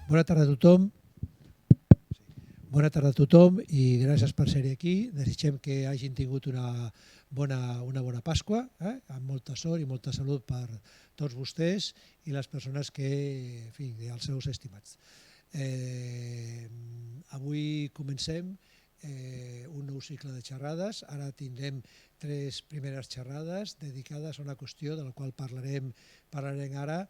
Bona tarda a tothom. Bona tarda a tothom i gràcies per ser aquí. Desitgem que hagin tingut una bona Pasqua, amb molta sort i molta salut per tots vostès i les persones que, en fi, els seus estimats. Avui comencem un nou cicle de xerrades. Ara tindrem 3 primeres xerrades dedicades a una qüestió de la qual parlarem ara,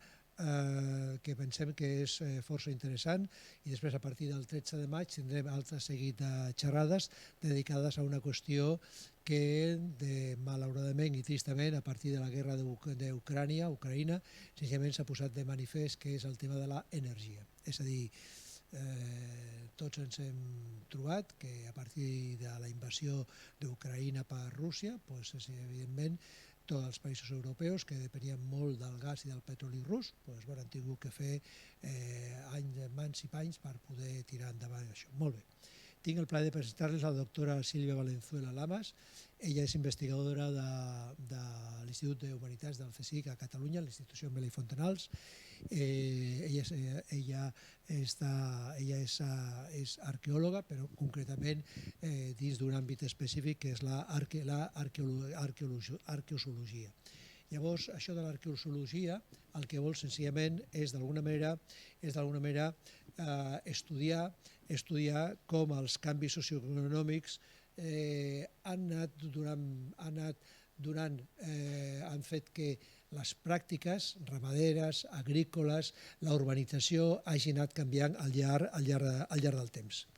que pensem que és força interessant, i després a partir del 13 de maig tindrem altre seguit de xerrades dedicades a una qüestió que malauradament i tristament a partir de la guerra d'Ucraïna senzillament s'ha posat de manifest, que és el tema de l'energia. És a dir, tots ens hem trobat que a partir de la invasió d'Ucraïna per Rússia, evidentment tots els països europeus que depenien molt del gas i del petroli rus han tingut que fer mans i panys per poder tirar endavant això. Molt bé. Tinc el plaer de presentar-les a la doctora Sílvia Valenzuela Lamas. Ella és investigadora de l'Institut d'Humanitats del CSIC a Catalunya, l'Institució Ametlla i Fontanals. Ella és arqueòloga, però concretament dins d'un àmbit específic que és l'arqueozoologia. Llavors, això de l'arqueozoologia el que vol senzillament és d'alguna manera estudiar com els canvis socioeconòmics han fet que les pràctiques ramaderes, agrícoles, la urbanització hagin anat canviant al llarg del temps.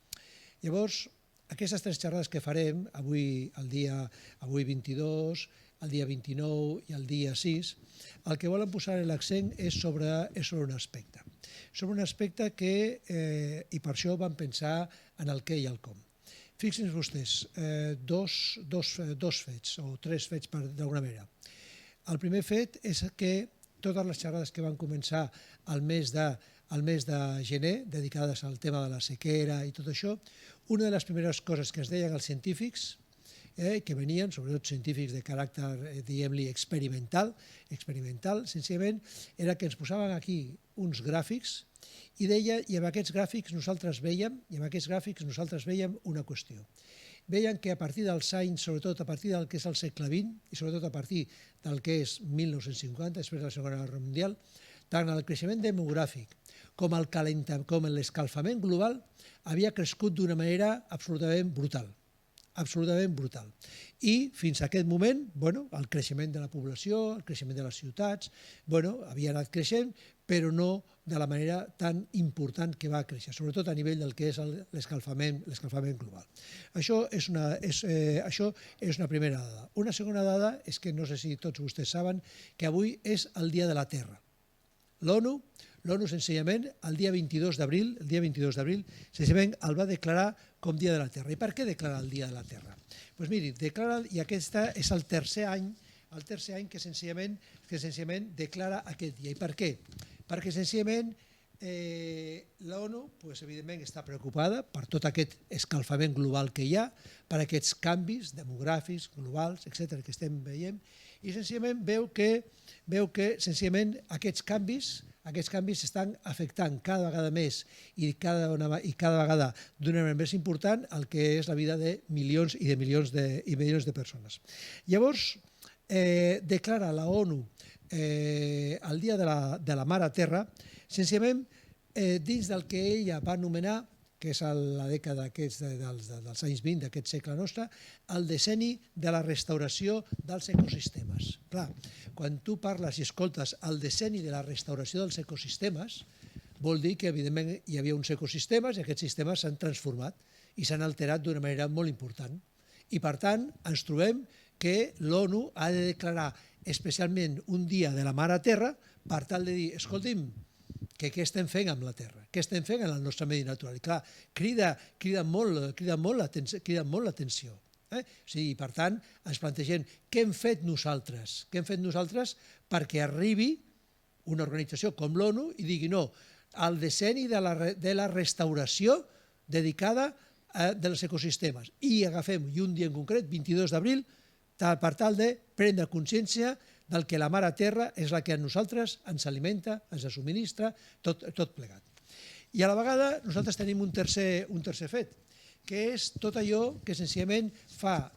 Llavors, aquestes 3 xerrades que farem, avui 22, el dia 29 i el dia 6, el que volen posar l'accent és sobre un aspecte. Sobre un aspecte que, i per això vam pensar en el què i el com. Fixin-se vostès, dos fets, o 3 fets d'alguna manera. El primer fet és que totes les xerrades que van començar al mes de gener, dedicades al tema de la sequera i tot això, una de les primeres coses que es deien els científics, que venien, sobretot científics de caràcter, diguem-li, experimental, senzillament, era que ens posaven aquí uns gràfics i deia, i amb aquests gràfics nosaltres veiem una qüestió. Veien que a partir dels anys, sobretot a partir del que és el segle XX, i sobretot a partir del que és 1950, després de la Segona Guerra Mundial, tant el creixement demogràfic com l'escalfament global havia crescut d'una manera absolutament brutal. I fins a aquest moment, el creixement de la població, el creixement de les ciutats, havia anat creixent, però no de la manera tan important que va créixer, sobretot a nivell del que és l'escalfament global. Això és una primera dada. Una segona dada és que, no sé si tots vostès saben, que avui és el Dia de la Terra. L'ONU, senzillament, el dia 22 d'abril, senzillament el va declarar com Dia de la Terra. I per què declarar el Dia de la Terra? Doncs miri, declara, i aquest és el tercer any que senzillament declara aquest dia. I per què? Perquè senzillament l'ONU, evidentment, està preocupada per tot aquest escalfament global que hi ha, per aquests canvis demogràfics, globals, etc., que estem veient, i senzillament veu que aquests canvis estan afectant cada vegada més i cada vegada d'una manera més important el que és la vida de milions i milions de persones. Llavors, declara la ONU el Dia de la Mare Terra, senzillament dins del que ella va anomenar, que és la dècada dels anys 20 d'aquest segle nostre, el decenni de la restauració dels ecosistemes. Clar, quan tu parles i escoltes el decenni de la restauració dels ecosistemes, vol dir que, evidentment, hi havia uns ecosistemes i aquests sistemes s'han transformat i s'han alterat d'una manera molt important. I, per tant, ens trobem que l'ONU ha de declarar especialment un dia de la Mare Terra per tal de dir, escolti'm, que què estem fent amb la Terra, què estem fent en el nostre medi natural. I clar, crida molt l'atenció. Per tant, ens plantegem què hem fet nosaltres perquè arribi una organització com l'ONU i digui no, el decenni de la restauració dedicada dels ecosistemes. I agafem un dia en concret, 22 d'abril, per tal de prendre consciència del que la Mare Terra és la que a nosaltres ens alimenta, ens subministra, tot plegat. I a la vegada nosaltres tenim un tercer fet, que és tot allò que senzillament fa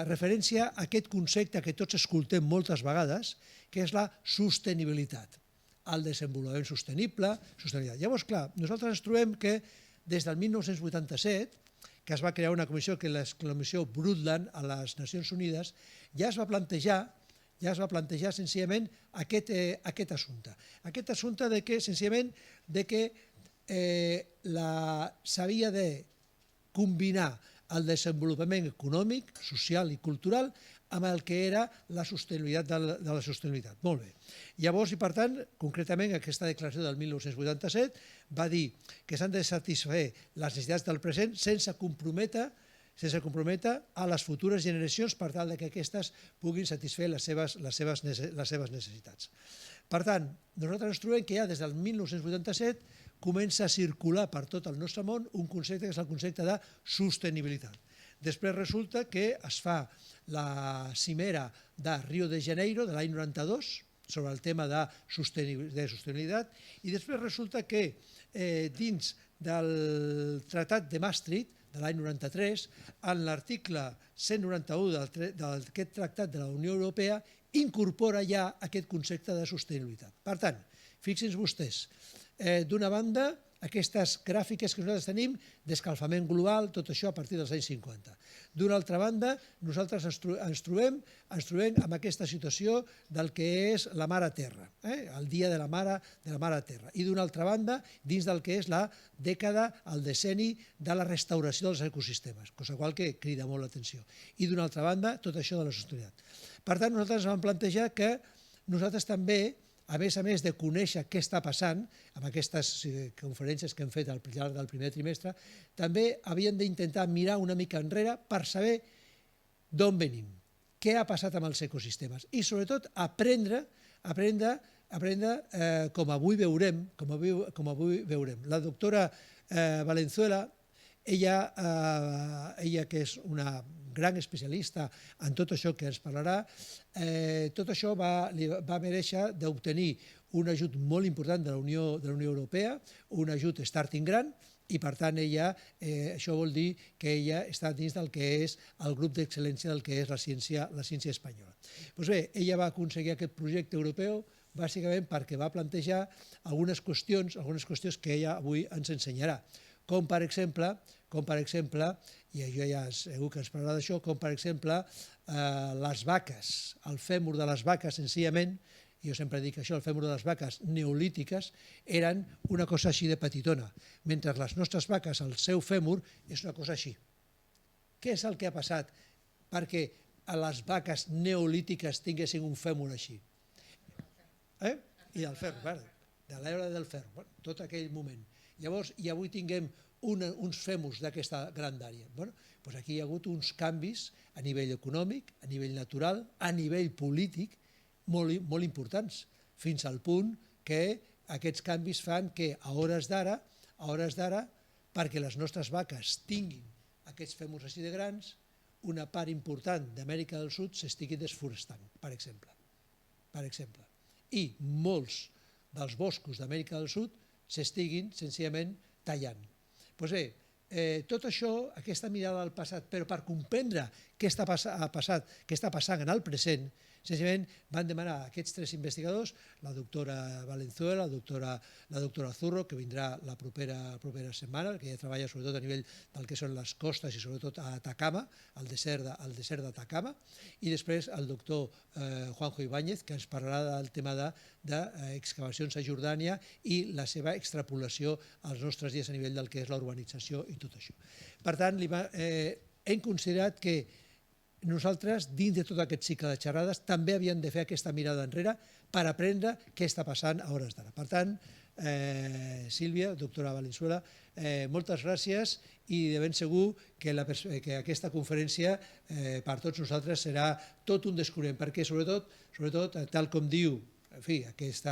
referència a aquest concepte que tots escoltem moltes vegades, que és la sostenibilitat, el desenvolupament sostenible. Llavors, clar, nosaltres ens trobem que des del 1987, que es va crear una comissió, que és la Comissió Brundtland a les Nacions Unides, ja es va plantejar senzillament aquest assumpte. Aquest assumpte de que, senzillament, s'havia de combinar el desenvolupament econòmic, social i cultural amb el que era la sostenibilitat de la sostenibilitat. Molt bé. Llavors, i per tant, concretament, aquesta declaració del 1987 va dir que s'han de satisfer les necessitats del present sense comprometre a les futures generacions per tal que aquestes puguin satisfer les seves necessitats. Per tant, nosaltres ens trobem que ja des del 1987 comença a circular per tot el nostre món un concepte que és el concepte de sostenibilitat. Després resulta que es fa la cimera de Rio de Janeiro de l'any 92 sobre el tema de sostenibilitat i després resulta que dins del Tractat de Maastricht de l'any 93, en l'article 191 d'aquest tractat de la Unió Europea incorpora ja aquest concepte de sostenibilitat. Per tant, fixin-se vostès, d'una banda, aquestes gràfiques que nosaltres tenim d'escalfament global, tot això a partir dels anys 50. D'una altra banda, nosaltres ens trobem amb aquesta situació del que és la mare terra, el dia de la mare terra. I d'una altra banda, dins del que és la dècada, el decenni de la restauració dels ecosistemes, cosa qual que crida molt l'atenció. I d'una altra banda, tot això de la sostenibilitat. Per tant, nosaltres vam plantejar que nosaltres també, a més de conèixer què està passant amb aquestes conferències que hem fet al llarg del primer trimestre, també havíem d'intentar mirar una mica enrere per saber d'on venim, què ha passat amb els ecosistemes i sobretot aprendre com avui veurem. La doctora Valenzuela, ella que és una gran especialista en tot això que ens parlarà, tot això va mereixer d'obtenir un ajut molt important de la Unió Europea, un ajut Starting Grant, i per tant això vol dir que ella està dins del que és el grup d'excel·lència del que és la ciència espanyola. Doncs bé, ella va aconseguir aquest projecte europeu bàsicament perquè va plantejar algunes qüestions que ella avui ens ensenyarà, com per exemple, i jo ja segur que ens parlarà d'això, com per exemple les vaques, el fèmur de les vaques senzillament, jo sempre dic això, el fèmur de les vaques neolítiques eren una cosa així de petitona, mentre les nostres vaques, el seu fèmur, és una cosa així. Què és el que ha passat perquè les vaques neolítiques tinguessin un fèmur així? I del ferro, de l'era del ferro, tot aquell moment. Llavors, i avui tinguem uns fèmurs d'aquesta grandària. Doncs aquí hi ha hagut uns canvis a nivell econòmic, a nivell natural, a nivell polític, molt importants, fins al punt que aquests canvis fan que a hores d'ara, perquè les nostres vaques tinguin aquests fèmurs així de grans, una part important d'Amèrica del Sud s'estigui desforestant, per exemple. I molts dels boscos d'Amèrica del Sud s'estiguin senzillament tallant. Doncs bé, tot això, aquesta mirada al passat, però per comprendre què està passant en el present, senzillament van demanar a aquests tres investigadors, la doctora Valenzuela, la doctora Zurro, que vindrà la propera setmana, que ja treballa sobretot a nivell del que són les costes i sobretot a Atacama, al desert d'Atacama, i després el doctor Juanjo Ibáñez, que ens parlarà del tema d'excavacions a Jordània i la seva extrapolació als nostres dies a nivell del que és la urbanització i tot això. Per tant, hem considerat que nosaltres, dins de tot aquest cicle de xerrades, també havíem de fer aquesta mirada enrere per aprendre què està passant a hores d'ara. Per tant, Sílvia, doctora Valenzuela, moltes gràcies i de ben segur que aquesta conferència per tots nosaltres serà tot un descobriment, perquè sobretot, tal com diu en fi, aquest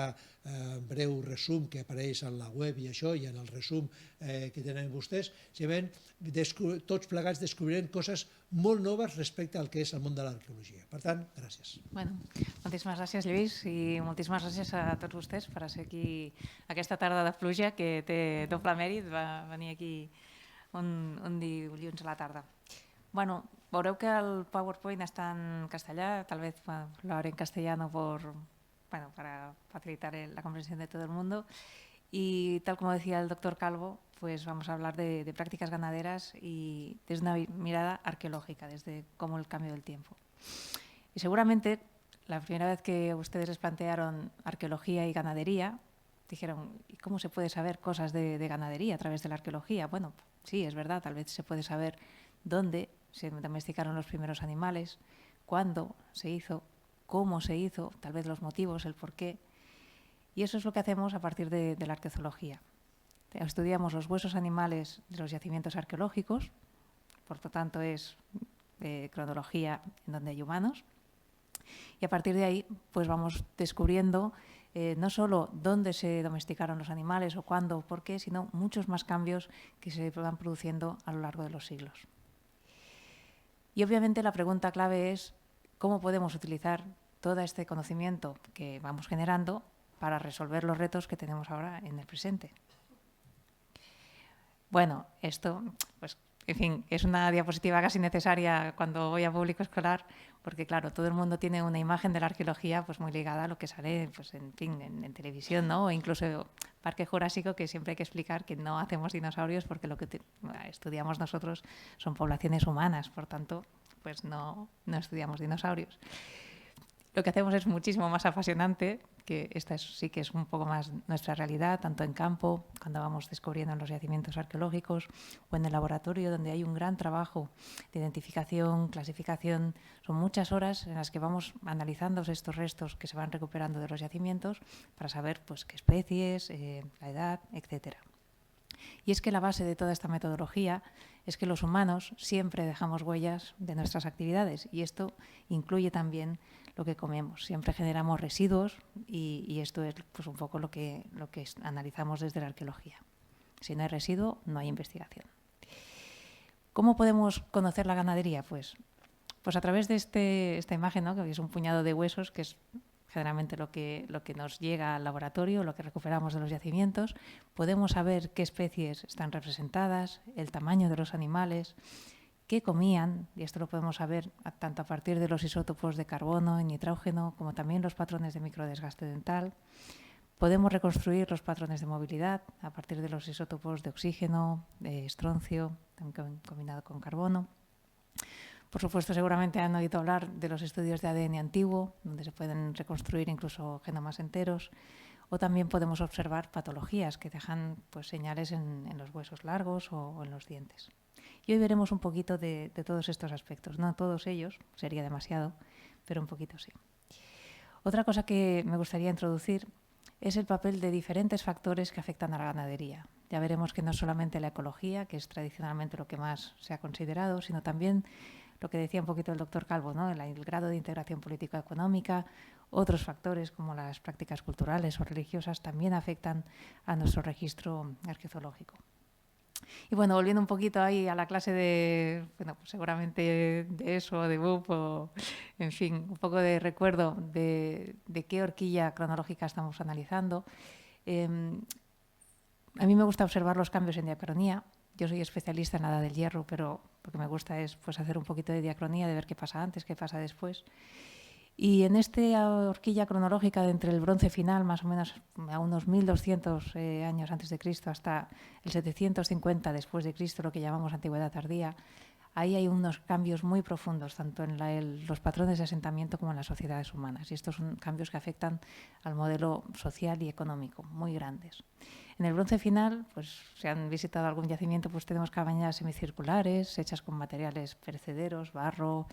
breu resum que apareix en la web i això, i en el resum que tenen vostès, tots plegats descobrirem coses molt noves respecte al que és el món de l'arqueologia. Per tant, gràcies. Bueno, moltíssimes gràcies, Lluís, i moltíssimes gràcies a tots vostès per ser aquí aquesta tarda de pluja que té doble mèrit, va venir aquí un dilluns a la tarda. Bueno, veureu que el PowerPoint está en castellà, tal vez lo haré en castellano para facilitar la comprensión de todo el mundo. Y tal como decía el doctor Calvo, pues vamos a hablar de prácticas ganaderas y desde una mirada arqueológica, desde cómo el cambio del tiempo. Y seguramente la primera vez que ustedes les plantearon arqueología y ganadería, dijeron, ¿y cómo se puede saber cosas de ganadería a través de la arqueología? Bueno, sí, es verdad, tal vez se puede saber dónde se domesticaron los primeros animales, cuándo se hizo, cómo se hizo, tal vez los motivos, el porqué. Y eso es lo que hacemos a partir de la arqueología. Estudiamos los huesos animales de los yacimientos arqueológicos, por lo tanto es cronología en donde hay humanos, y a partir de ahí pues vamos descubriendo no solo dónde se domesticaron los animales o cuándo o por qué, sino muchos más cambios que se van produciendo a lo largo de los siglos. Y obviamente la pregunta clave es cómo podemos utilizar todo este conocimiento que vamos generando para resolver los retos que tenemos ahora en el presente. Bueno, esto, pues, en fin, es una diapositiva casi necesaria cuando voy a público escolar, porque claro, todo el mundo tiene una imagen de la arqueología pues muy ligada a lo que sale pues, en televisión, ¿no? O incluso Parque Jurásico, que siempre hay que explicar que no hacemos dinosaurios porque lo que estudiamos nosotros son poblaciones humanas, por tanto, pues no estudiamos dinosaurios. Lo que hacemos es muchísimo más apasionante, que esta sí que es un poco más nuestra realidad, tanto en campo, cuando vamos descubriendo en los yacimientos arqueológicos, o en el laboratorio, donde hay un gran trabajo de identificación, clasificación. Son muchas horas en las que vamos analizando estos restos que se van recuperando de los yacimientos para saber pues, qué especies, la edad, etcétera. Y es que la base de toda esta metodología es que los humanos siempre dejamos huellas de nuestras actividades, y esto incluye también lo que comemos. Siempre generamos residuos y esto es pues, un poco lo que analizamos desde la arqueología. Si no hay residuo, no hay investigación. ¿Cómo podemos conocer la ganadería? Pues a través de esta imagen, ¿no? Que es un puñado de huesos, que es generalmente lo que nos llega al laboratorio, lo que recuperamos de los yacimientos. Podemos saber qué especies están representadas, el tamaño de los animales, qué comían, y esto lo podemos saber tanto a partir de los isótopos de carbono y nitrógeno, como también los patrones de microdesgaste dental. Podemos reconstruir los patrones de movilidad a partir de los isótopos de oxígeno, de estroncio, combinado con carbono. Por supuesto, seguramente han oído hablar de los estudios de ADN antiguo, donde se pueden reconstruir incluso genomas enteros, o también podemos observar patologías que dejan pues, señales en los huesos largos o en los dientes. Y hoy veremos un poquito de todos estos aspectos, no todos ellos, sería demasiado, pero un poquito sí. Otra cosa que me gustaría introducir es el papel de diferentes factores que afectan a la ganadería. Ya veremos que no solamente la ecología, que es tradicionalmente lo que más se ha considerado, sino también lo que decía un poquito el doctor Calvo, ¿no? el grado de integración político-económica, otros factores como las prácticas culturales o religiosas también afectan a nuestro registro arqueológico. Y bueno, volviendo un poquito ahí a la clase de, bueno, pues seguramente de eso, de BUP, o en fin, un poco de recuerdo de qué horquilla cronológica estamos analizando. A mí me gusta observar los cambios en diacronía. Yo soy especialista en la edad del hierro, pero lo que me gusta es pues, hacer un poquito de diacronía, de ver qué pasa antes, qué pasa después. Y en esta horquilla cronológica de entre el bronce final, más o menos a unos 1200 años antes de Cristo, hasta el 750 después de Cristo, lo que llamamos antigüedad tardía, ahí hay unos cambios muy profundos, tanto en los patrones de asentamiento como en las sociedades humanas. Y estos son cambios que afectan al modelo social y económico, muy grandes. En el bronce final, pues si han visitado algún yacimiento, pues tenemos cabañas semicirculares, hechas con materiales perecederos, barro,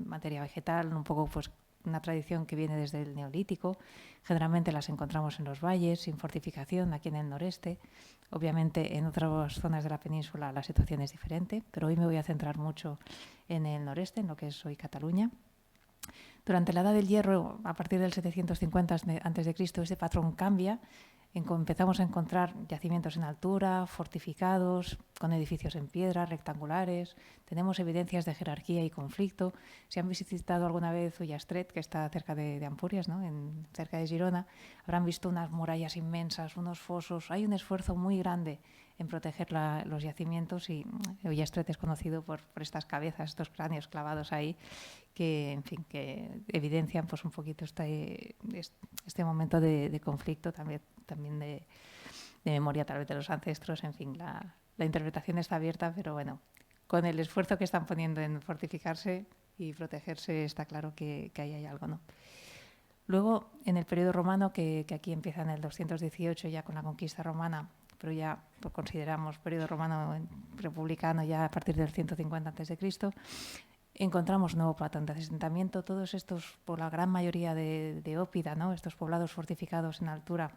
materia vegetal, un poco pues una tradición que viene desde el Neolítico. Generalmente las encontramos en los valles, sin fortificación, aquí en el noreste. Obviamente en otras zonas de la península la situación es diferente, pero hoy me voy a centrar mucho en el noreste, en lo que es hoy Cataluña. Durante la Edad del Hierro, a partir del 750 a.C., ese patrón cambia. Empezamos a encontrar yacimientos en altura, fortificados, con edificios en piedra, rectangulares. Tenemos evidencias de jerarquía y conflicto. Si han visitado alguna vez Ullastret, que está cerca de Ampurias, ¿no? Cerca de Girona, habrán visto unas murallas inmensas, unos fosos. Hay un esfuerzo muy grande en proteger los yacimientos y Ullastret es conocido por estas cabezas, estos cráneos clavados ahí, que, en fin, que evidencian pues un poquito este momento de conflicto, también de memoria tal vez de los ancestros. En fin, la interpretación está abierta, pero bueno, con el esfuerzo que están poniendo en fortificarse y protegerse está claro que ahí hay algo, ¿no? Luego, en el periodo romano, que aquí empieza en el 218 ya con la conquista romana, pero ya lo consideramos periodo romano republicano ya a partir del 150 a.C., encontramos nuevo patrón de asentamiento. Todos estos, por la gran mayoría de Ópida, ¿no? Estos poblados fortificados en altura,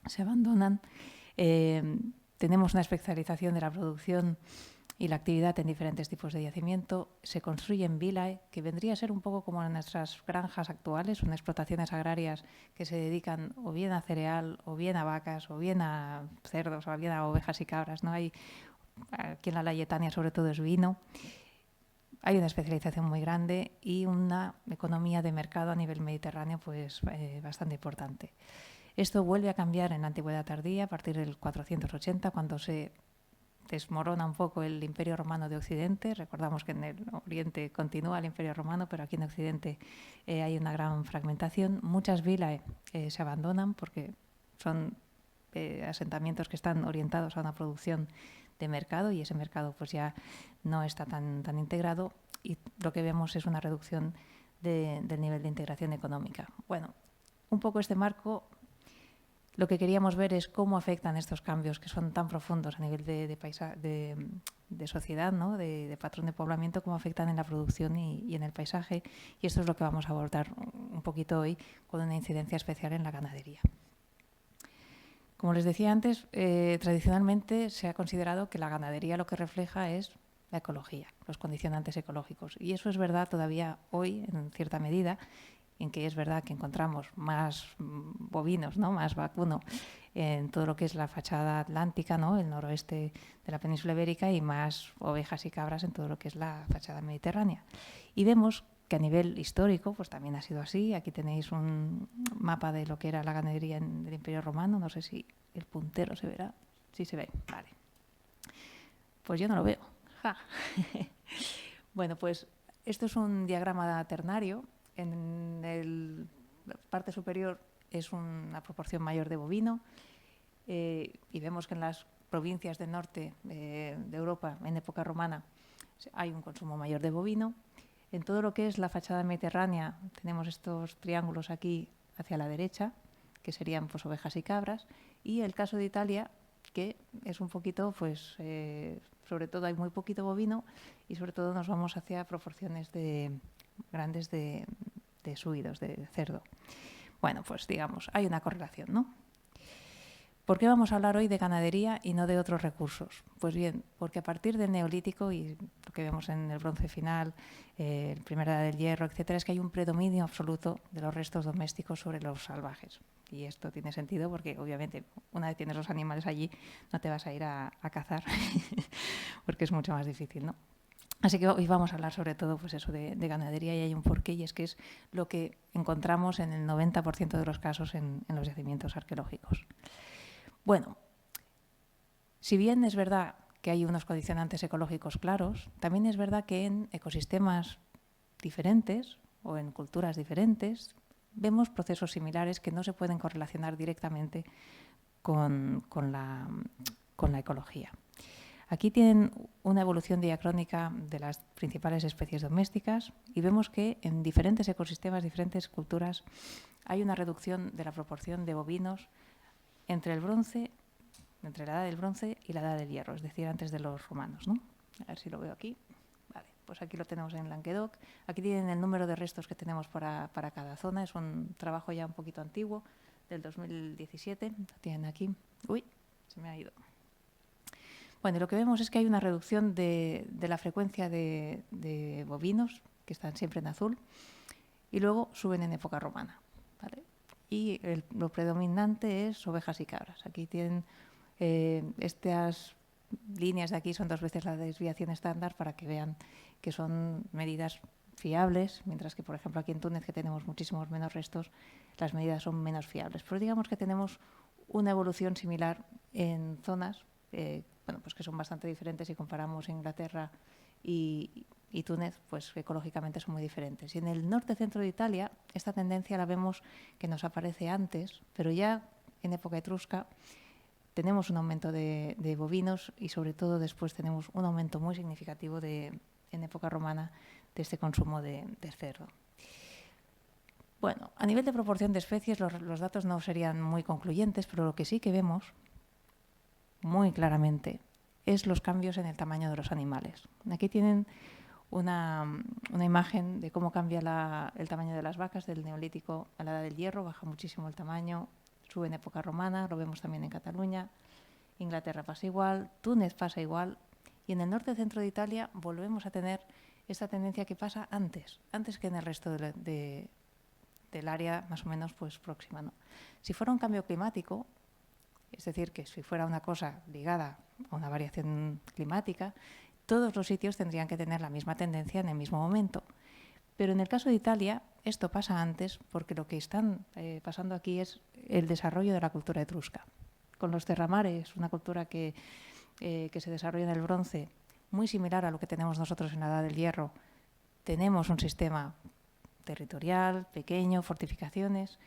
se abandonan. Tenemos una especialización de la producción y la actividad en diferentes tipos de yacimiento. Se construyen vilae, que vendría a ser un poco como en nuestras granjas actuales, son explotaciones agrarias que se dedican o bien a cereal, o bien a vacas, o bien a cerdos, o bien a ovejas y cabras, ¿no? Aquí en la Layetania sobre todo es vino. Hay una especialización muy grande y una economía de mercado a nivel mediterráneo pues bastante importante. Esto vuelve a cambiar en la Antigüedad tardía, a partir del 480, cuando se desmorona un poco el Imperio Romano de Occidente. Recordamos que en el Oriente continúa el Imperio Romano, pero aquí en Occidente hay una gran fragmentación. Muchas vilae se abandonan porque son asentamientos que están orientados a una producción de mercado y ese mercado pues ya no está tan integrado y lo que vemos es una reducción del nivel de integración económica. Bueno, un poco este marco, lo que queríamos ver es cómo afectan estos cambios que son tan profundos a nivel de sociedad, ¿no? de patrón de poblamiento, cómo afectan en la producción y en el paisaje, y esto es lo que vamos a abordar un poquito hoy con una incidencia especial en la ganadería. Como les decía antes, tradicionalmente se ha considerado que la ganadería lo que refleja es la ecología, los condicionantes ecológicos. Y eso es verdad todavía hoy, en cierta medida, en que es verdad que encontramos más bovinos, ¿no? Más vacuno en todo lo que es la fachada atlántica, ¿no? El noroeste de la península ibérica, y más ovejas y cabras en todo lo que es la fachada mediterránea. Y vemos que a nivel histórico pues también ha sido así. Aquí tenéis un mapa de lo que era la ganadería en el Imperio Romano. No sé si el puntero se verá. Sí se ve, vale. Pues yo no lo veo. Ja. Bueno, pues esto es un diagrama ternario. En la parte superior es una proporción mayor de bovino y vemos que en las provincias del norte de Europa en época romana hay un consumo mayor de bovino. En todo lo que es la fachada mediterránea tenemos estos triángulos aquí hacia la derecha, que serían pues ovejas y cabras, y el caso de Italia, que es un poquito, pues sobre todo hay muy poquito bovino y sobre todo nos vamos hacia proporciones grandes de suidos, de cerdo. Bueno, pues digamos, hay una correlación, ¿no? ¿Por qué vamos a hablar hoy de ganadería y no de otros recursos? Pues bien, porque a partir del Neolítico y lo que vemos en el Bronce final, el Primera Edad del Hierro, etcétera, es que hay un predominio absoluto de los restos domésticos sobre los salvajes. Y esto tiene sentido porque, obviamente, una vez tienes los animales allí, no te vas a ir a cazar, porque es mucho más difícil, ¿no? Así que hoy vamos a hablar sobre todo pues eso de ganadería, y hay un porqué, y es que es lo que encontramos en el 90% de los casos en los yacimientos arqueológicos. Bueno, si bien es verdad que hay unos condicionantes ecológicos claros, también es verdad que en ecosistemas diferentes o en culturas diferentes vemos procesos similares que no se pueden correlacionar directamente con la ecología. Aquí tienen una evolución diacrónica de las principales especies domésticas y vemos que en diferentes ecosistemas, diferentes culturas, hay una reducción de la proporción de bovinos entre la edad del bronce y la edad del hierro, es decir, antes de los romanos, ¿no? A ver si lo veo aquí. Vale, pues aquí lo tenemos en Languedoc. Aquí tienen el número de restos que tenemos para cada zona. Es un trabajo ya un poquito antiguo, del 2017. Lo tienen aquí. Uy, se me ha ido. Bueno, y lo que vemos es que hay una reducción de la frecuencia de bovinos, que están siempre en azul, y luego suben en época romana, ¿vale? Y lo predominante es ovejas y cabras. Aquí tienen estas líneas de aquí, son 2 veces la desviación estándar para que vean que son medidas fiables, mientras que, por ejemplo, aquí en Túnez, que tenemos muchísimos menos restos, las medidas son menos fiables. Pero digamos que tenemos una evolución similar en zonas bueno, pues que son bastante diferentes si comparamos Inglaterra y Túnez, pues ecológicamente son muy diferentes. Y en el norte-centro de Italia, esta tendencia la vemos que nos aparece antes, pero ya en época etrusca tenemos un aumento de bovinos y sobre todo después tenemos un aumento muy significativo en época romana de este consumo del cerdo. Bueno, a nivel de proporción de especies los datos no serían muy concluyentes, pero lo que sí que vemos muy claramente es los cambios en el tamaño de los animales. Aquí tienen una imagen de cómo cambia el tamaño de las vacas del Neolítico a la Edad del Hierro, baja muchísimo el tamaño, sube en época romana, lo vemos también en Cataluña, Inglaterra pasa igual, Túnez pasa igual, y en el norte-centro de Italia volvemos a tener esta tendencia que pasa antes que en el resto del área más o menos pues próxima, ¿no? Si fuera un cambio climático, es decir, que si fuera una cosa ligada a una variación climática, todos los sitios tendrían que tener la misma tendencia en el mismo momento. Pero en el caso de Italia, esto pasa antes porque lo que están pasando aquí es el desarrollo de la cultura etrusca. Con los terramares, una cultura que se desarrolla en el bronce, muy similar a lo que tenemos nosotros en la Edad del Hierro, tenemos un sistema territorial, pequeño, fortificaciones.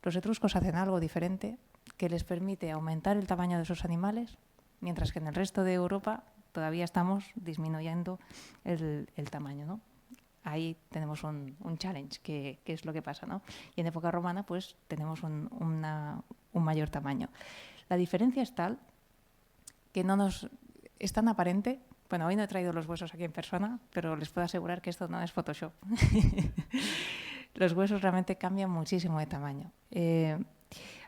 Los etruscos hacen algo diferente que les permite aumentar el tamaño de esos animales, mientras que en el resto de Europa todavía estamos disminuyendo el tamaño, ¿no? Ahí tenemos un challenge, que es lo que pasa, ¿no? Y en época romana, pues, tenemos un mayor tamaño. La diferencia es tal que es tan aparente. Bueno, hoy no he traído los huesos aquí en persona, pero les puedo asegurar que esto no es Photoshop. Los huesos realmente cambian muchísimo de tamaño.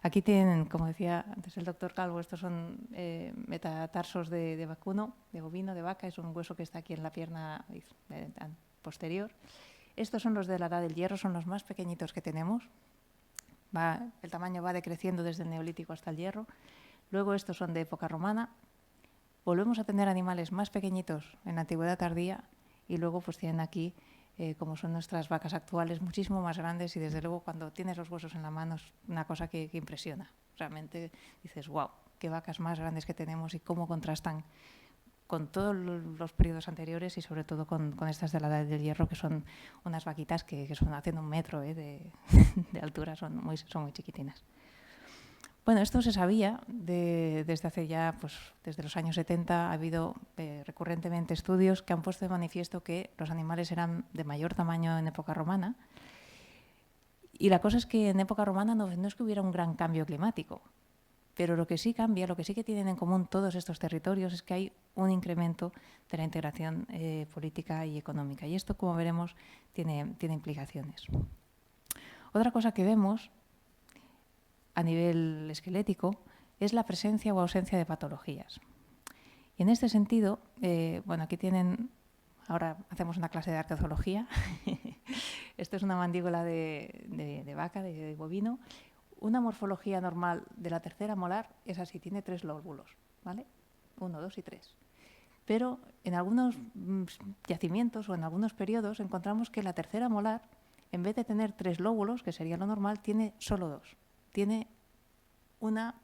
Aquí tienen, como decía antes el doctor Calvo, estos son metatarsos de vacuno, de bovino, de vaca. Es un hueso que está aquí en la pierna posterior. Estos son los de la Edad del Hierro, son los más pequeñitos que tenemos. El tamaño va decreciendo desde el Neolítico hasta el Hierro. Luego estos son de época romana. Volvemos a tener animales más pequeñitos en la Antigüedad tardía y luego pues tienen aquí, como son nuestras vacas actuales, muchísimo más grandes y desde luego cuando tienes los huesos en la mano es una cosa que impresiona. Realmente dices, wow, qué vacas más grandes que tenemos y cómo contrastan con todos los periodos anteriores y sobre todo con estas de la Edad del Hierro, que son unas vaquitas que son haciendo 1 metro de altura, son muy chiquitinas. Bueno, esto se sabía desde hace ya, pues desde los años 70 ha habido recurrentemente estudios que han puesto de manifiesto que los animales eran de mayor tamaño en época romana. Y la cosa es que en época romana no es que hubiera un gran cambio climático, pero lo que sí cambia, lo que sí que tienen en común todos estos territorios es que hay un incremento de la integración política y económica. Y esto, como veremos, tiene implicaciones. Otra cosa que vemos a nivel esquelético es la presencia o ausencia de patologías. Y en este sentido, bueno, aquí tienen, ahora hacemos una clase de arqueozoología. Esto es una mandíbula de vaca, de bovino. Una morfología normal de la tercera molar es así, tiene 3 lóbulos, ¿vale? 1, 2 y 3. Pero en algunos yacimientos o en algunos periodos encontramos que la tercera molar, en vez de tener 3 lóbulos, que sería lo normal, tiene solo 2. Tiene una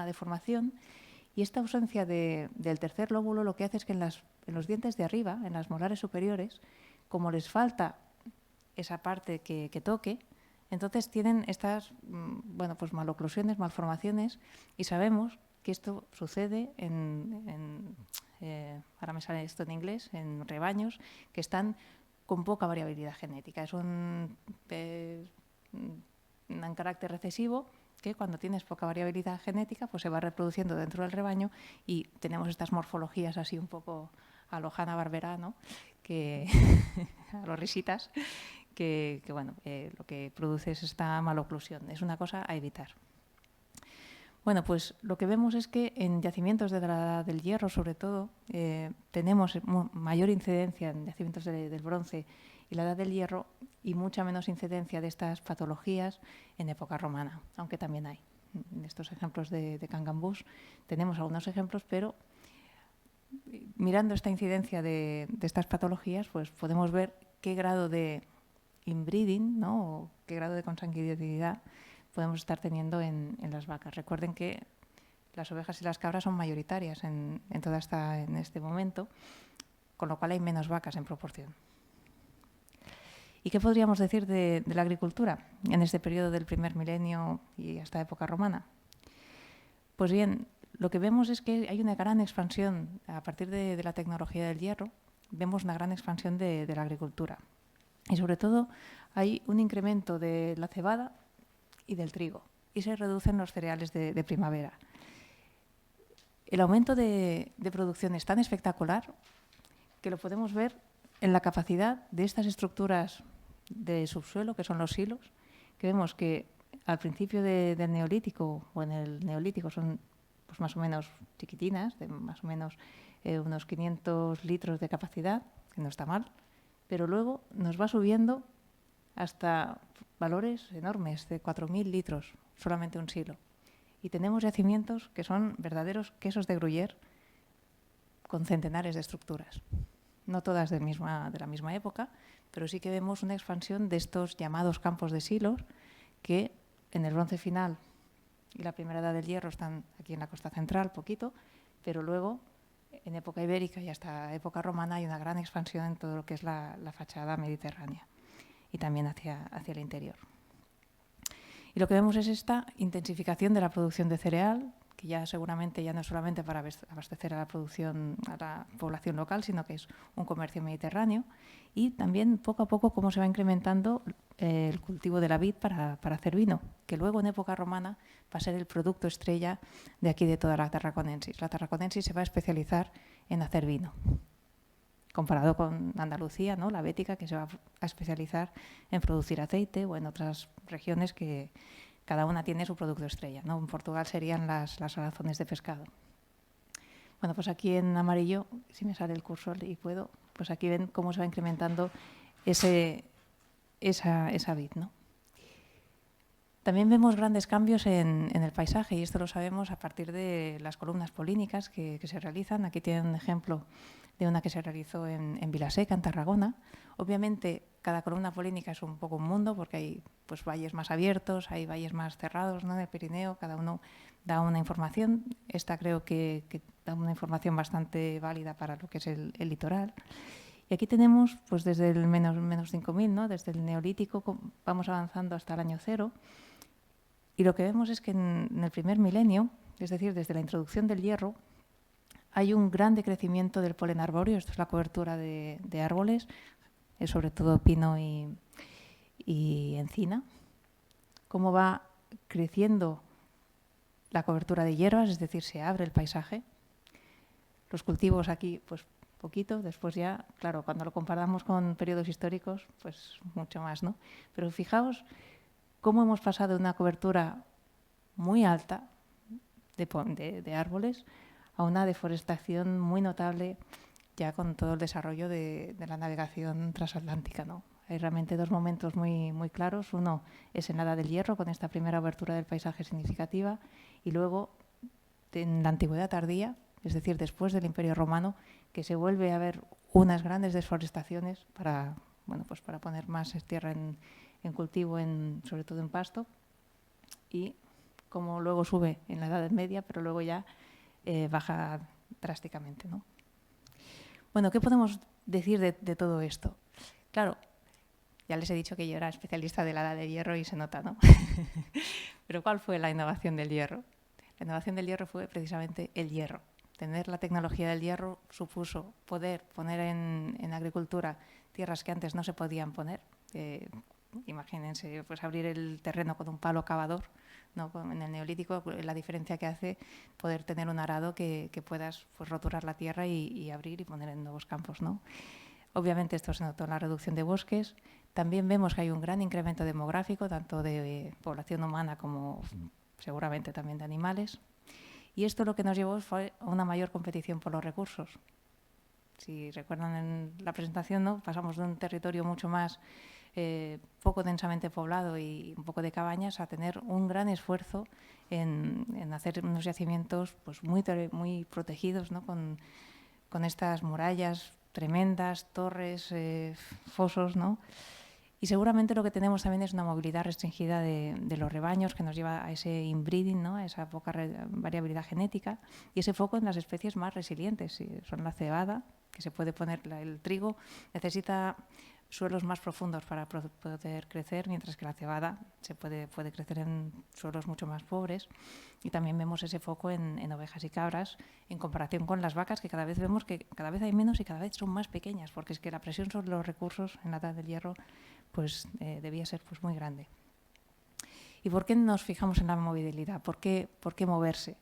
deformación y esta ausencia del tercer lóbulo lo que hace es que en los dientes de arriba, en las molares superiores, como les falta esa parte que toque, entonces tienen estas pues maloclusiones, malformaciones y sabemos que esto sucede ahora me sale esto en inglés, en rebaños que están con poca variabilidad genética. Es un carácter recesivo que cuando tienes poca variabilidad genética pues se va reproduciendo dentro del rebaño y tenemos estas morfologías así un poco a lo Hanna-Barbera, ¿no? A los risitas, que bueno, lo que produce es esta maloclusión. Es una cosa a evitar. Bueno, pues lo que vemos es que en yacimientos de la Edad del Hierro, sobre todo, tenemos mayor incidencia en yacimientos del Bronce y la Edad del Hierro y mucha menos incidencia de estas patologías en época romana, aunque también hay. En estos ejemplos de Cangan-Bus tenemos algunos ejemplos, pero mirando esta incidencia de estas patologías, pues podemos ver qué grado de inbreeding, ¿no? O qué grado de consanguinidad podemos estar teniendo en las vacas. Recuerden que las ovejas y las cabras son mayoritarias en este momento, con lo cual hay menos vacas en proporción. ¿Y qué podríamos decir de la agricultura en este periodo del primer milenio y hasta época romana? Pues bien, lo que vemos es que hay una gran expansión, a partir de la tecnología del hierro, vemos una gran expansión de la agricultura. Y sobre todo hay un incremento de la cebada y del trigo, y se reducen los cereales de primavera. El aumento de producción es tan espectacular que lo podemos ver en la capacidad de estas estructuras de subsuelo, que son los silos, que vemos que al principio del Neolítico o en el Neolítico son pues más o menos chiquitinas, de más o menos unos 500 litros de capacidad, que no está mal, pero luego nos va subiendo hasta valores enormes de 4.000 litros, solamente un silo. Y tenemos yacimientos que son verdaderos quesos de Gruyère con centenares de estructuras. No todas de la misma época, pero sí que vemos una expansión de estos llamados campos de silos que en el Bronce final y la primera Edad del Hierro están aquí en la costa central, poquito, pero luego en época ibérica y hasta época romana hay una gran expansión en todo lo que es la fachada mediterránea y también hacia el interior. Y lo que vemos es esta intensificación de la producción de cereal, que ya seguramente ya no es solamente para abastecer a la población local, sino que es un comercio mediterráneo, y también poco a poco cómo se va incrementando el cultivo de la vid para hacer vino, que luego en época romana va a ser el producto estrella de aquí de toda la Tarraconensis. La Tarraconensis se va a especializar en hacer vino, comparado con Andalucía, ¿no? La Bética, que se va a especializar en producir aceite, o en otras regiones que cada una tiene su producto estrella, ¿no? En Portugal serían las salazones de pescado. Bueno, pues aquí en amarillo, si me sale el cursor y puedo, pues aquí ven cómo se va incrementando esa vid, ¿no? También vemos grandes cambios en el paisaje, y esto lo sabemos a partir de las columnas polínicas que se realizan. Aquí tienen un ejemplo de una que se realizó en Vilaseca, en Tarragona. Obviamente, cada columna polínica es un poco un mundo, porque hay pues, valles más abiertos, hay valles más cerrados, ¿no? En el Pirineo, cada uno da una información. Esta creo que da una información bastante válida para lo que es el litoral. Y aquí tenemos, pues desde el menos 5.000, ¿no? Desde el Neolítico, vamos avanzando hasta el año 0. Y lo que vemos es que en el primer milenio, es decir, desde la introducción del hierro, hay un gran decrecimiento del polen arbóreo. Esto es la cobertura de árboles, sobre todo pino y encina. Cómo va creciendo la cobertura de hierbas, es decir, se abre el paisaje. Los cultivos aquí, pues poquito, después ya, claro, cuando lo comparamos con periodos históricos, pues mucho más, ¿no? Pero fijaos cómo hemos pasado de una cobertura muy alta de árboles a una deforestación muy notable ya con todo el desarrollo de la navegación transatlántica, ¿no? Hay realmente dos momentos muy, muy claros. Uno es en la Edad del Hierro, con esta primera abertura del paisaje significativa, y luego en la Antigüedad tardía, es decir, después del Imperio Romano, que se vuelve a ver unas grandes desforestaciones para poner más tierra en cultivo, sobre todo en pasto, y como luego sube en la Edad Media, pero luego ya baja drásticamente, ¿no? Bueno, ¿qué podemos decir de todo esto? Claro, ya les he dicho que yo era especialista de la Edad del Hierro y se nota, ¿no? Pero ¿cuál fue la innovación del hierro? La innovación del hierro fue precisamente el hierro. Tener la tecnología del hierro supuso poder poner en agricultura tierras que antes no se podían poner. Imagínense, pues abrir el terreno con un palo cavador, ¿no? En el Neolítico, la diferencia que hace poder tener un arado que puedas pues, roturar la tierra y abrir y poner en nuevos campos, ¿no? Obviamente esto se notó en la reducción de bosques. También vemos que hay un gran incremento demográfico, tanto de población humana como seguramente también de animales. Y esto lo que nos llevó fue a una mayor competición por los recursos. Si recuerdan en la presentación, ¿no? Pasamos de un territorio mucho más poco densamente poblado y un poco de cabañas a tener un gran esfuerzo en hacer unos yacimientos pues, muy protegidos, ¿no? Con estas murallas tremendas, torres, fosos, ¿no? Y seguramente lo que tenemos también es una movilidad restringida de los rebaños que nos lleva a ese inbreeding, ¿no? A esa poca variabilidad genética y ese foco en las especies más resilientes. Son la cebada, que se puede poner, el trigo necesita suelos más profundos para poder crecer, mientras que la cebada puede crecer en suelos mucho más pobres. Y también vemos ese foco en ovejas y cabras en comparación con las vacas, que cada vez vemos que cada vez hay menos y cada vez son más pequeñas, porque es que la presión sobre los recursos en la Edad del Hierro pues, debía ser pues, muy grande. ¿Y por qué nos fijamos en la movilidad? ¿Por qué moverse?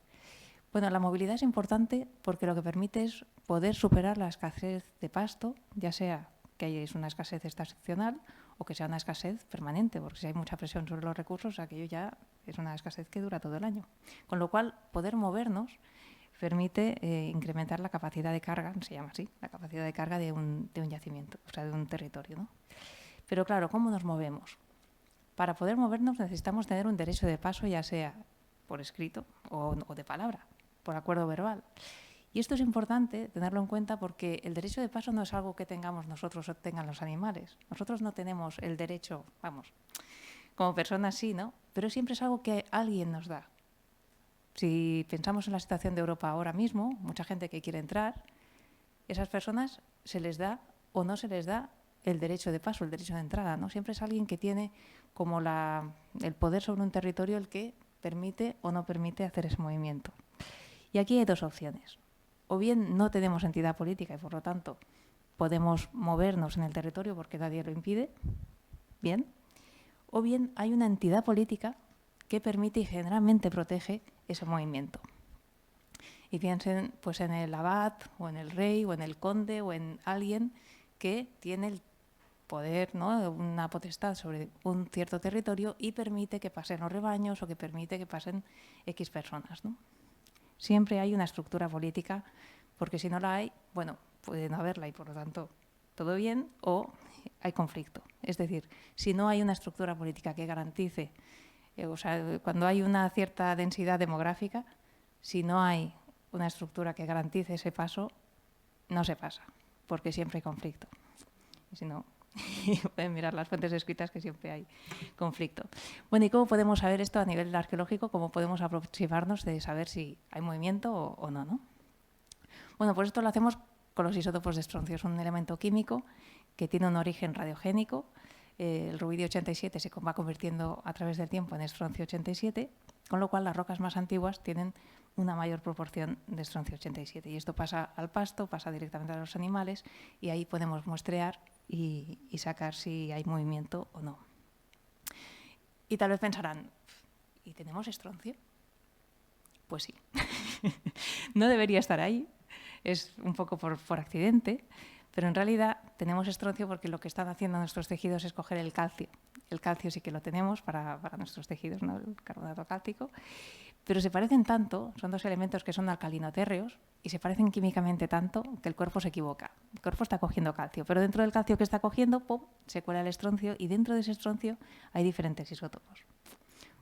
Bueno, la movilidad es importante porque lo que permite es poder superar la escasez de pasto, ya sea que es una escasez estacional o que sea una escasez permanente, porque si hay mucha presión sobre los recursos, aquello ya es una escasez que dura todo el año. Con lo cual, poder movernos permite incrementar la capacidad de carga, se llama así, la capacidad de carga de un yacimiento, o sea, de un territorio, ¿no? Pero claro, ¿cómo nos movemos? Para poder movernos necesitamos tener un derecho de paso, ya sea por escrito o de palabra, por acuerdo verbal. Y esto es importante tenerlo en cuenta porque el derecho de paso no es algo que tengamos nosotros o tengan los animales. Nosotros no tenemos el derecho, vamos, como personas sí, ¿no? Pero siempre es algo que alguien nos da. Si pensamos en la situación de Europa ahora mismo, mucha gente que quiere entrar, esas personas se les da o no se les da el derecho de paso, el derecho de entrada, ¿no? Siempre es alguien que tiene como el poder sobre un territorio el que permite o no permite hacer ese movimiento. Y aquí hay dos opciones. O bien no tenemos entidad política y por lo tanto podemos movernos en el territorio porque nadie lo impide, bien. O bien hay una entidad política que permite y generalmente protege ese movimiento. Y piensen pues en el abad o en el rey o en el conde o en alguien que tiene el poder, ¿no? Una potestad sobre un cierto territorio y permite que pasen los rebaños o que permite que pasen X personas, ¿no? Siempre hay una estructura política, porque si no la hay, bueno, puede no haberla y por lo tanto todo bien o hay conflicto. Es decir, si no hay una estructura política que garantice, o sea, cuando hay una cierta densidad demográfica, si no hay una estructura que garantice ese paso, no se pasa, porque siempre hay conflicto. Y si no, pueden mirar las fuentes escritas que siempre hay conflicto. Bueno, ¿y cómo podemos saber esto a nivel arqueológico? ¿Cómo podemos aproximarnos de saber si hay movimiento o no, ¿no? Bueno, pues esto lo hacemos con los isótopos de estroncio. Es un elemento químico que tiene un origen radiogénico. El rubidio 87 se va convirtiendo a través del tiempo en estroncio 87, con lo cual las rocas más antiguas tienen una mayor proporción de estroncio 87. Y esto pasa al pasto, pasa directamente a los animales y ahí podemos muestrear y sacar si hay movimiento o no. Y tal vez pensarán, ¿y tenemos estroncio? Pues sí. No debería estar ahí, es un poco por accidente, pero en realidad tenemos estroncio porque lo que están haciendo nuestros tejidos es coger el calcio. El calcio sí que lo tenemos para nuestros tejidos, ¿no? El carbonato cálcico. Pero se parecen tanto, son dos elementos que son alcalinotérreos, y se parecen químicamente tanto que el cuerpo se equivoca. El cuerpo está cogiendo calcio, pero dentro del calcio que está cogiendo, ¡pum!, se cuela el estroncio, y dentro de ese estroncio hay diferentes isótopos.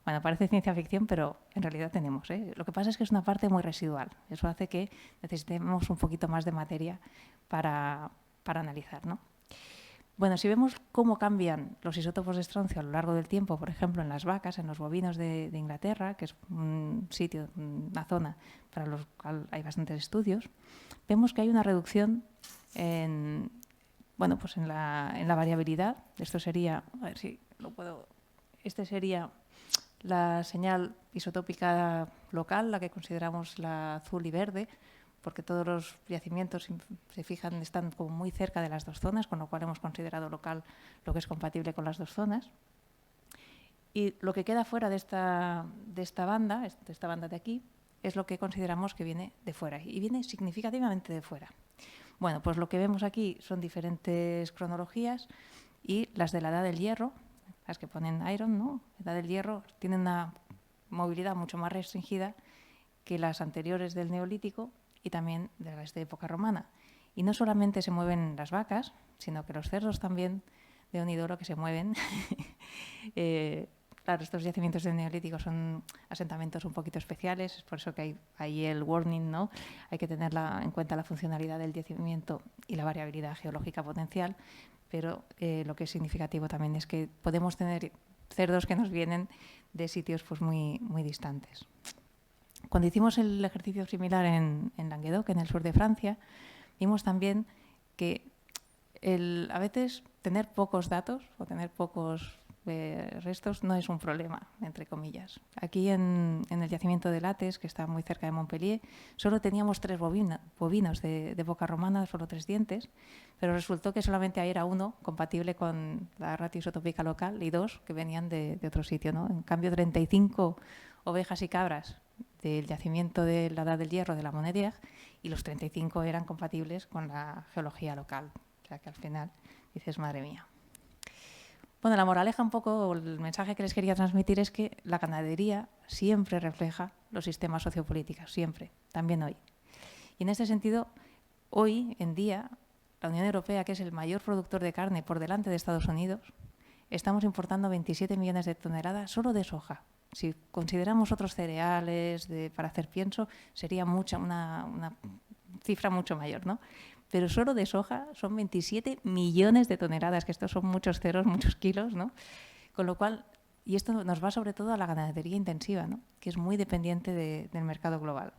Bueno, parece ciencia ficción, pero en realidad tenemos, ¿eh? Lo que pasa es que es una parte muy residual. Eso hace que necesitemos un poquito más de materia para analizar, ¿no? Bueno, si vemos cómo cambian los isótopos de estroncio a lo largo del tiempo, por ejemplo, en las vacas, en los bovinos de Inglaterra, que es un sitio, una zona para los cuales hay bastantes estudios, vemos que hay una reducción en la variabilidad. Esto sería, a ver si lo puedo, este sería la señal isotópica local, la que consideramos la azul y verde, porque todos los yacimientos, se fijan, están como muy cerca de las dos zonas, con lo cual hemos considerado local lo que es compatible con las dos zonas. Y lo que queda fuera de esta banda de aquí, es lo que consideramos que viene de fuera, y viene significativamente de fuera. Bueno, pues lo que vemos aquí son diferentes cronologías, y las de la Edad del Hierro, las que ponen Iron, ¿no? Edad del Hierro, tienen una movilidad mucho más restringida que las anteriores del Neolítico y también de las de época romana. Y no solamente se mueven las vacas, sino que los cerdos también, de Onidoro, que se mueven. Claro, estos yacimientos del Neolítico son asentamientos un poquito especiales, es por eso que hay ahí el warning, ¿no? Hay que tener en cuenta la funcionalidad del yacimiento y la variabilidad geológica potencial, pero lo que es significativo también es que podemos tener cerdos que nos vienen de sitios pues, muy, muy distantes. Cuando hicimos el ejercicio similar en Languedoc, en el sur de Francia, vimos también que a veces tener pocos datos o tener pocos restos no es un problema, entre comillas. Aquí en el yacimiento de Lattes, que está muy cerca de Montpellier, solo teníamos 3 bovinos de época romana, solo 3 dientes, pero resultó que solamente ahí era uno compatible con la ratio isotópica local y 2 que venían de otro sitio, ¿no? En cambio, 35 ovejas y cabras del yacimiento de la Edad del Hierro de la Monedière y los 35 eran compatibles con la geología local. O sea que al final dices, madre mía. Bueno, la moraleja un poco, el mensaje que les quería transmitir es que la ganadería siempre refleja los sistemas sociopolíticos, siempre, también hoy. Y en este sentido, hoy en día, la Unión Europea, que es el mayor productor de carne por delante de Estados Unidos, estamos importando 27 millones de toneladas solo de soja. Si consideramos otros cereales para hacer pienso, sería una cifra mucho mayor, ¿no? Pero solo de soja son 27 millones de toneladas, que estos son muchos ceros, muchos kilos, ¿no? Con lo cual, y esto nos va sobre todo a la ganadería intensiva, ¿no? Que es muy dependiente del mercado global.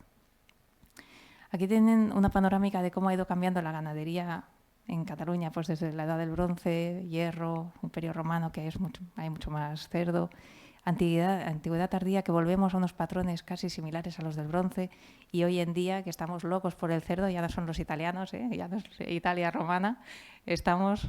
Aquí tienen una panorámica de cómo ha ido cambiando la ganadería en Cataluña, pues desde la Edad del Bronce, Hierro, Imperio Romano, que hay mucho más cerdo, antigüedad tardía, que volvemos a unos patrones casi similares a los del bronce, y hoy en día, que estamos locos por el cerdo, ya no son los italianos, ya no es Italia romana, estamos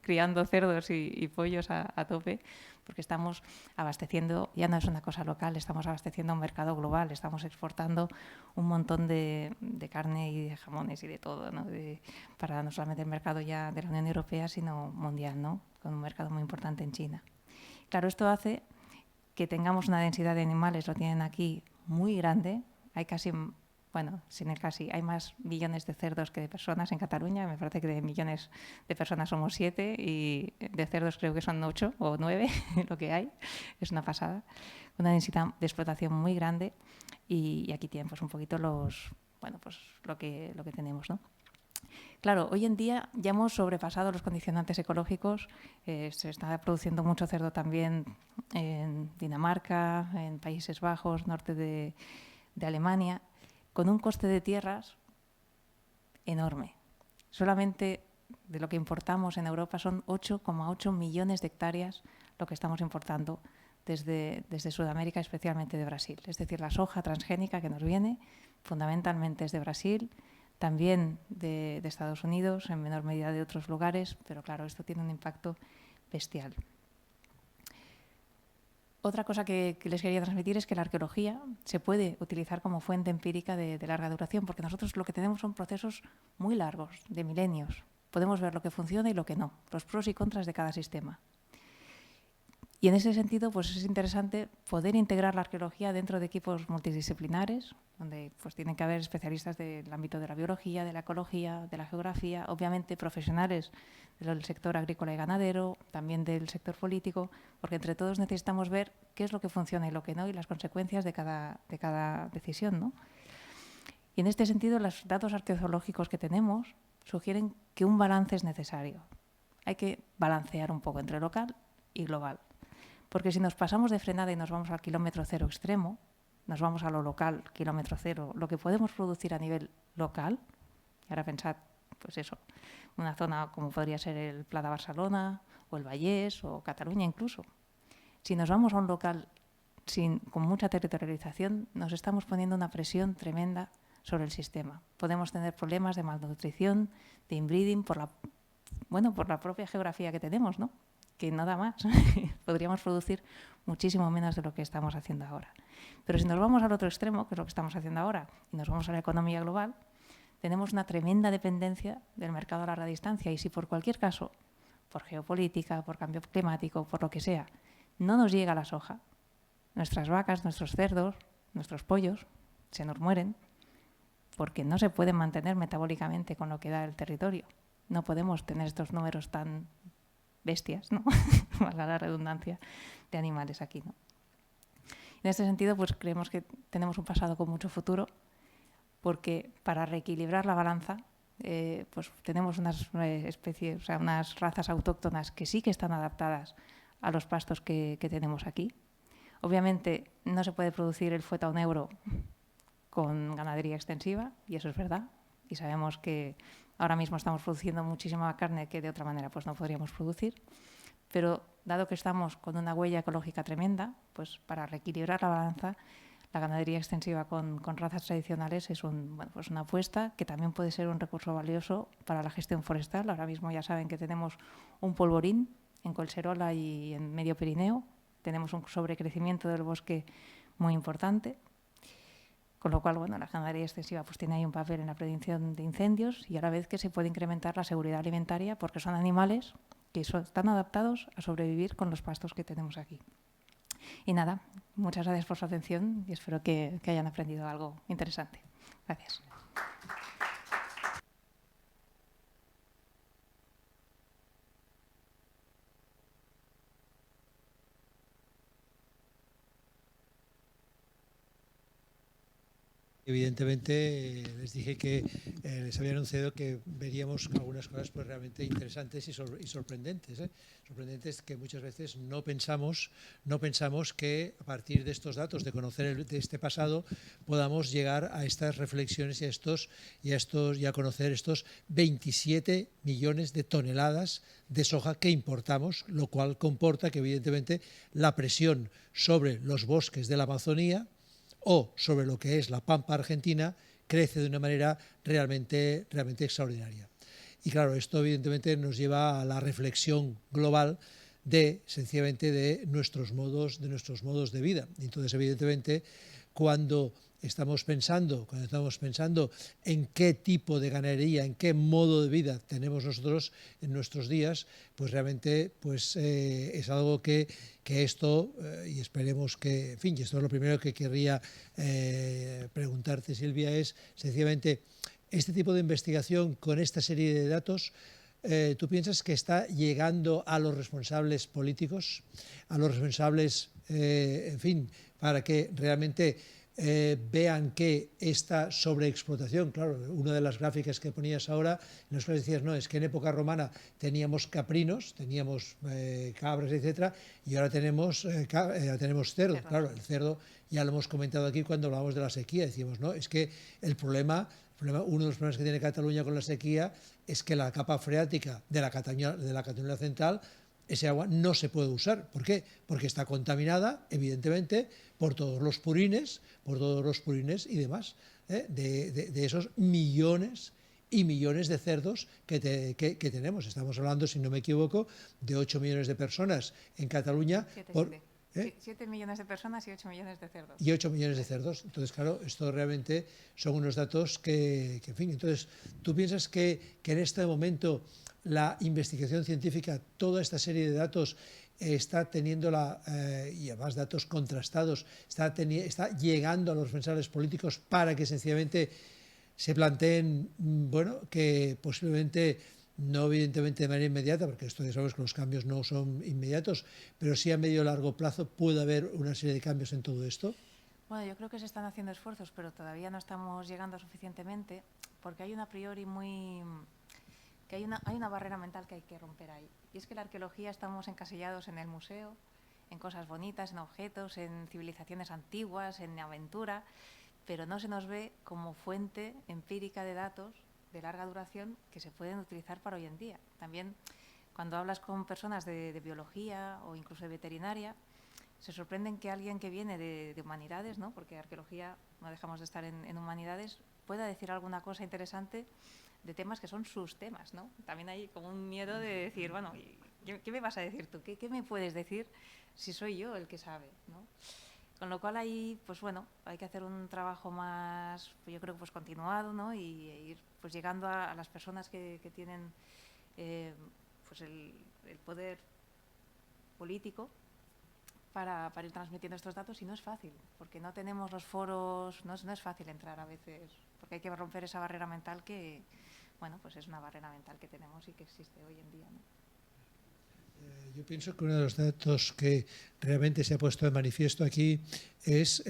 criando cerdos y pollos a tope, porque estamos abasteciendo, ya no es una cosa local, estamos abasteciendo un mercado global, estamos exportando un montón de carne y de jamones y de todo, ¿no? Para no solamente el mercado ya de la Unión Europea, sino mundial, ¿no? Con un mercado muy importante en China. Claro, esto hace que tengamos una densidad de animales, lo tienen aquí, muy grande. Hay casi, bueno, sin el casi, hay más millones de cerdos que de personas en Cataluña. Me parece que de millones de personas somos 7 y de cerdos creo que son 8 o 9 lo que hay. Es una pasada. Una densidad de explotación muy grande y aquí tienen pues un poquito lo que tenemos, ¿no? Claro, hoy en día ya hemos sobrepasado los condicionantes ecológicos. Se está produciendo mucho cerdo también en Dinamarca, en Países Bajos, norte de Alemania, con un coste de tierras enorme. Solamente de lo que importamos en Europa son 8,8 millones de hectáreas lo que estamos importando desde Sudamérica, especialmente de Brasil. Es decir, la soja transgénica que nos viene fundamentalmente es de Brasil, también de Estados Unidos, en menor medida de otros lugares, pero claro, esto tiene un impacto bestial. Otra cosa que les quería transmitir es que la arqueología se puede utilizar como fuente empírica de larga duración, porque nosotros lo que tenemos son procesos muy largos, de milenios. Podemos ver lo que funciona y lo que no, los pros y contras de cada sistema. Y en ese sentido, pues es interesante poder integrar la arqueología dentro de equipos multidisciplinares, donde pues tienen que haber especialistas del ámbito de la biología, de la ecología, de la geografía, obviamente profesionales del sector agrícola y ganadero, también del sector político, porque entre todos necesitamos ver qué es lo que funciona y lo que no y las consecuencias de cada decisión, ¿no? Y en este sentido, los datos arqueológicos que tenemos sugieren que un balance es necesario. Hay que balancear un poco entre local y global. Porque si nos pasamos de frenada y nos vamos al kilómetro cero extremo, nos vamos a lo local, kilómetro cero, lo que podemos producir a nivel local, y ahora pensad, pues eso, una zona como podría ser el Pla de Barcelona, o el Vallès, o Cataluña incluso. Si nos vamos a un local con mucha territorialización, nos estamos poniendo una presión tremenda sobre el sistema. Podemos tener problemas de malnutrición, de inbreeding, por la propia geografía que tenemos, ¿no? Que nada más. Podríamos producir muchísimo menos de lo que estamos haciendo ahora. Pero si nos vamos al otro extremo, que es lo que estamos haciendo ahora, y nos vamos a la economía global, tenemos una tremenda dependencia del mercado a larga distancia. Y si por cualquier caso, por geopolítica, por cambio climático, por lo que sea, no nos llega la soja, nuestras vacas, nuestros cerdos, nuestros pollos se nos mueren porque no se pueden mantener metabólicamente con lo que da el territorio. No podemos tener estos números tan bestias, ¿no? Valga la redundancia, de animales aquí, ¿no? En este sentido, pues creemos que tenemos un pasado con mucho futuro, porque para reequilibrar la balanza, pues tenemos unas especies, o sea, unas razas autóctonas que sí que están adaptadas a los pastos que tenemos aquí. Obviamente no se puede producir el fueta o euro con ganadería extensiva, y eso es verdad, y sabemos que ahora mismo estamos produciendo muchísima carne que de otra manera pues no podríamos producir, pero dado que estamos con una huella ecológica tremenda, pues para reequilibrar la balanza, la ganadería extensiva con razas tradicionales es pues una apuesta que también puede ser un recurso valioso para la gestión forestal. Ahora mismo ya saben que tenemos un polvorín en Collserola y en Medio Pirineo, tenemos un sobrecrecimiento del bosque muy importante, con lo cual, bueno, la ganadería extensiva pues tiene ahí un papel en la prevención de incendios y a la vez que se puede incrementar la seguridad alimentaria porque son animales que están adaptados a sobrevivir con los pastos que tenemos aquí. Y nada, muchas gracias por su atención y espero que hayan aprendido algo interesante. Gracias. Evidentemente, les dije que les había anunciado que veríamos algunas cosas pues, realmente interesantes y sorprendentes. Sorprendentes que muchas veces no pensamos que a partir de estos datos, de conocer de este pasado, podamos llegar a estas reflexiones y a conocer estos 27 millones de toneladas de soja que importamos, lo cual comporta que evidentemente la presión sobre los bosques de la Amazonía o sobre lo que es la pampa argentina crece de una manera realmente extraordinaria. Y claro, esto evidentemente nos lleva a la reflexión global sencillamente de nuestros modos de vida. Y entonces, evidentemente, cuando estamos pensando en qué tipo de ganadería, en qué modo de vida tenemos nosotros en nuestros días, pues realmente pues, es algo que esto, y esperemos que, en fin, y esto es lo primero que querría preguntarte, Silvia, es sencillamente este tipo de investigación con esta serie de datos. ¿Tú piensas que está llegando a los responsables políticos, a los responsables, en fin, para que realmente vean que esta sobreexplotación, claro, una de las gráficas que ponías ahora, en las cuales decías, no, es que en época romana teníamos caprinos, teníamos cabras, etcétera, y ahora tenemos cerdo. Claro, el cerdo ya lo hemos comentado aquí cuando hablábamos de la sequía, decíamos, no, es que uno de los problemas que tiene Cataluña con la sequía es que la capa freática de la Cataluña central, ese agua no se puede usar. ¿Por qué? Porque está contaminada, evidentemente, por todos los purines y demás, de esos millones y millones de cerdos que tenemos. Estamos hablando, si no me equivoco, de 8 millones de personas en Cataluña. 7 millones de personas y 8 millones de cerdos. Y 8 millones de cerdos. Entonces, claro, esto realmente son unos datos que en fin, entonces, ¿tú piensas que en este momento la investigación científica, toda esta serie de datos está teniendo y además datos contrastados, está llegando a los responsables políticos para que sencillamente se planteen, bueno, que posiblemente, no evidentemente de manera inmediata, porque esto ya sabes que los cambios no son inmediatos, pero sí a medio o largo plazo puede haber una serie de cambios en todo esto? Bueno, yo creo que se están haciendo esfuerzos, pero todavía no estamos llegando suficientemente, porque hay una a priori que hay una barrera mental que hay que romper ahí. Y es que la arqueología estamos encasillados en el museo, en cosas bonitas, en objetos, en civilizaciones antiguas, en aventura, pero no se nos ve como fuente empírica de datos de larga duración que se pueden utilizar para hoy en día. También cuando hablas con personas de biología o incluso de veterinaria, se sorprenden que alguien que viene de humanidades, ¿no? Porque arqueología no dejamos de estar en humanidades, pueda decir alguna cosa interesante de temas que son sus temas, ¿no? También hay como un miedo de decir, bueno, ¿qué me vas a decir tú? ¿Qué me puedes decir si soy yo el que sabe, ¿no? Con lo cual ahí, pues bueno, hay que hacer un trabajo más, yo creo, pues continuado, ¿no? Y ir pues llegando a las personas que tienen pues el poder político para ir transmitiendo estos datos y no es fácil, porque no tenemos los foros, no es fácil entrar a veces, porque hay que romper esa barrera mental que, bueno, pues es una barrera mental que tenemos y que existe hoy en día, ¿no? Yo pienso que uno de los datos que realmente se ha puesto de manifiesto aquí es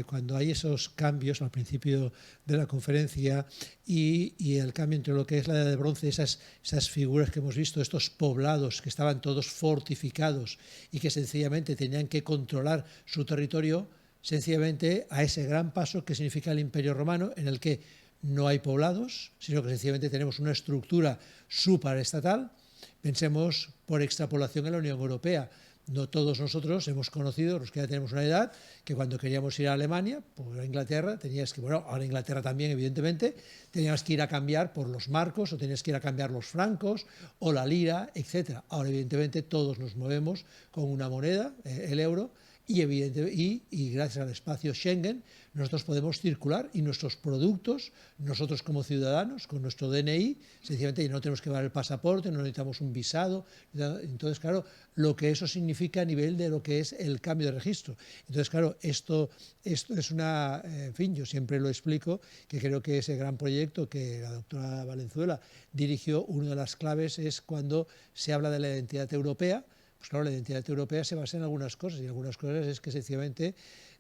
cuando hay esos cambios al principio de la conferencia y el cambio entre lo que es la edad de bronce, esas figuras que hemos visto, estos poblados que estaban todos fortificados y que sencillamente tenían que controlar su territorio, sencillamente a ese gran paso que significa el Imperio Romano, en el que no hay poblados, sino que sencillamente tenemos una estructura superestatal. Pensemos por extrapolación en la Unión Europea. No todos nosotros hemos conocido, los que ya tenemos una edad, que cuando queríamos ir a Alemania, por Inglaterra, tenías que, bueno, ahora Inglaterra también, evidentemente, tenías que ir a cambiar por los marcos o tenías que ir a cambiar los francos o la lira, etc. Ahora, evidentemente, todos nos movemos con una moneda, el euro, y gracias al espacio Schengen nosotros podemos circular y nuestros productos, nosotros como ciudadanos, con nuestro DNI, sencillamente no tenemos que llevar el pasaporte, no necesitamos un visado. Entonces, claro, lo que eso significa a nivel de lo que es el cambio de registro. Entonces, claro, esto es una, en fin, yo siempre lo explico, que creo que ese gran proyecto que la doctora Valenzuela dirigió, una de las claves es cuando se habla de la identidad europea. Pues claro, la identidad europea se basa en algunas cosas, y algunas cosas es que sencillamente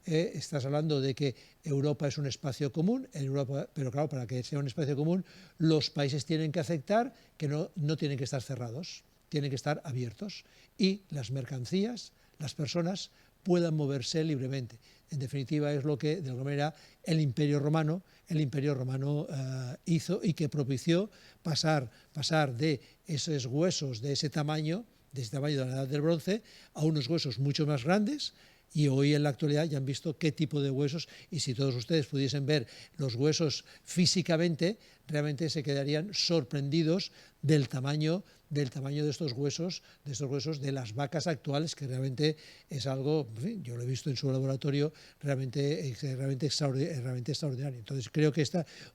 estás hablando de que Europa es un espacio común, pero claro, para que sea un espacio común, los países tienen que aceptar que no tienen que estar cerrados, tienen que estar abiertos, y las mercancías, las personas puedan moverse libremente. En definitiva, es lo que, de alguna manera, el Imperio Romano hizo y que propició pasar de esos huesos de ese tamaño de la edad del bronce, a unos huesos mucho más grandes, y hoy en la actualidad ya han visto qué tipo de huesos, y si todos ustedes pudiesen ver los huesos físicamente, realmente se quedarían sorprendidos del tamaño de estos huesos, de las vacas actuales, que realmente es algo, en fin, yo lo he visto en su laboratorio, realmente extraordinario. Entonces creo que